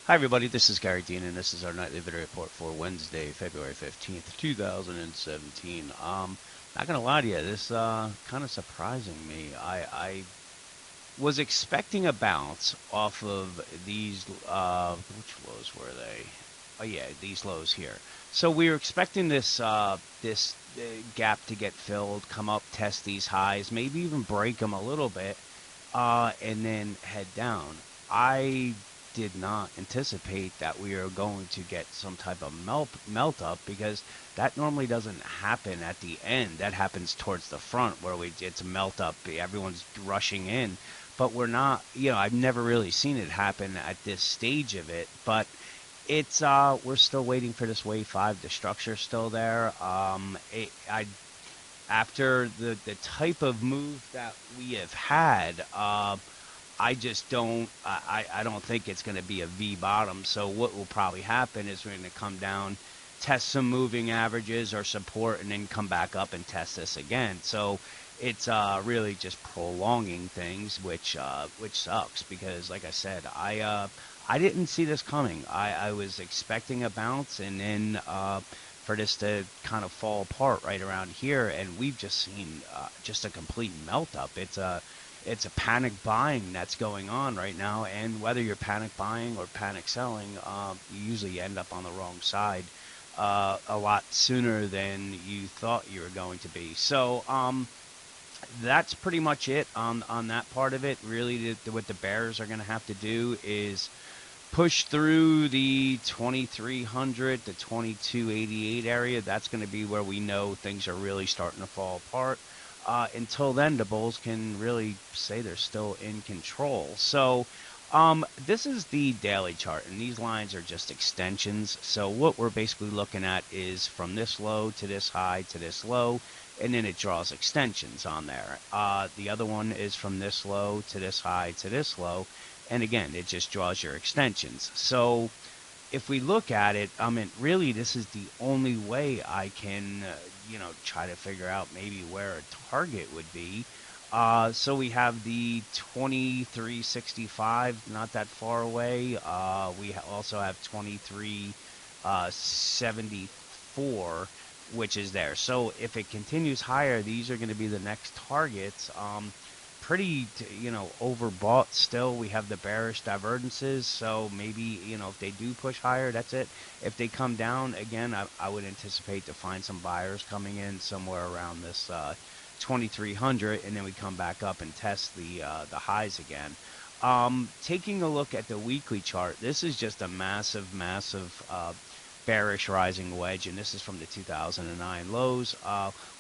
Hi, everybody. This is Gary Dean, and this is our nightly video report for Wednesday, February 15th, 2017. Not gonna lie to you, this kind of surprising me. I was expecting a bounce off of these. Which lows were they? Oh yeah, these lows here. So we were expecting this gap to get filled, come up, test these highs, maybe even break them a little bit, and then head down. I did not anticipate that we are going to get some type of melt up because that normally doesn't happen at the end. That happens towards the front where it's a melt up. Everyone's rushing in, but we're not. I've never really seen it happen at this stage of it, but. We're still waiting for this wave five. The structure's still there. I After the type of move that we have had, I just don't. I don't think it's going to be a V bottom. So what will probably happen is we're going to come down, test some moving averages or support, and then come back up and test this again. So it's really just prolonging things, which sucks because, like I said, I didn't see this coming. I was expecting a bounce, and then for this to kind of fall apart right around here, and we've just seen just a complete melt up. It's a panic buying that's going on right now, and whether you're panic buying or panic selling, you usually end up on the wrong side a lot sooner than you thought you were going to be. So that's pretty much it on that part of it. Really, what the Bears are going to have to do is push through the 2300 to 2288 area. That's going to be where we know things are really starting to fall apart. Until then, the Bulls can really say they're still in control. So, this is the daily chart, and these lines are just extensions. So, what we're basically looking at is from this low to this high to this low, and then it draws extensions on there. The other one is from this low to this high to this low, and again, it just draws your extensions. So, if we look at it, I mean, really, this is the only way I can, try to figure out maybe where a target would be. So we have the 2365, not that far away. We also have 2374, which is there. So if it continues higher, these are going to be the next targets. Pretty, overbought still. We have the bearish divergences, so maybe, if they do push higher, that's it. If they come down again, I would anticipate to find some buyers coming in somewhere around this 2300, and then we come back up and test the highs again. Taking a look at the weekly chart, this is just a massive bearish rising wedge, and this is from the 2009 lows.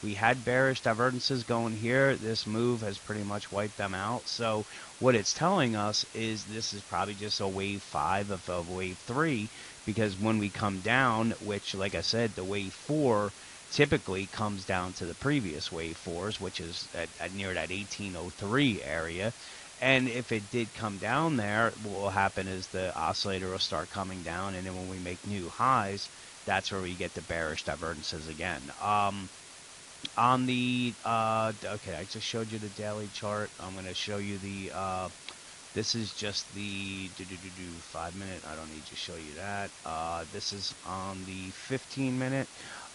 We had bearish divergences going here. This move has pretty much wiped them out. So what it's telling us is this is probably just a wave five of a wave three, because when we come down, which, like I said, the wave four typically comes down to the previous wave fours, which is at near that 1803 area. And if it did come down there, what will happen is the oscillator will start coming down, and then when we make new highs, that's where we get the bearish divergences again. On the Okay, I just showed you the daily chart. I'm going to show you the. This is just the 5 minute. I don't need to show you that. This is on the 15 minute.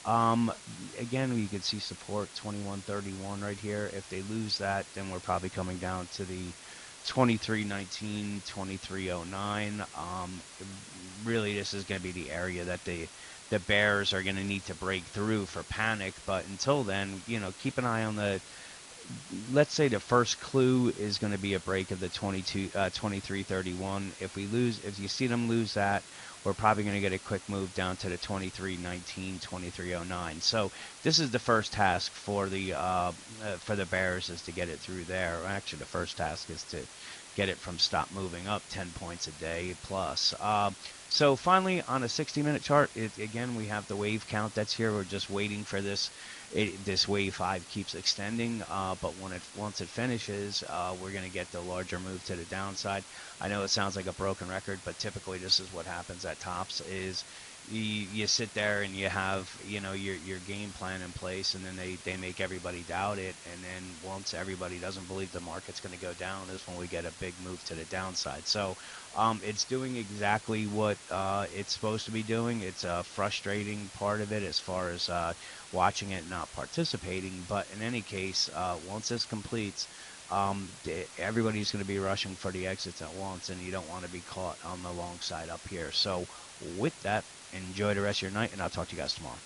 Um, Again, we can see support 2131 right here. If they lose that, then we're probably coming down to the 2319, 2309. Really, this is going to be the area that the Bears are going to need to break through for panic. But until then, keep an eye on the. Let's say the first clue is going to be a break of the 2331. If you see them lose that, we're probably going to get a quick move down to the 2319, 2309. So this is the first task for the Bears, is to get it through there. Actually, the first task is to get it from stop moving up 10 points a day plus. So finally, on a 60-minute chart, again, we have the wave count that's here. We're just waiting for this. This wave 5 keeps extending, but once it finishes, we're going to get the larger move to the downside. I know it sounds like a broken record, but typically this is what happens at tops. Is you sit there and you have your game plan in place, and then they make everybody doubt it, and then once everybody doesn't believe the market's going to go down is when we get a big move to the downside. So It's doing exactly what it's supposed to be doing. It's a frustrating part of it as far as watching it, not participating. But in any case, once this completes, everybody's going to be rushing for the exits at once, and you don't want to be caught on the long side up here. So, with that, enjoy the rest of your night, and I'll talk to you guys tomorrow.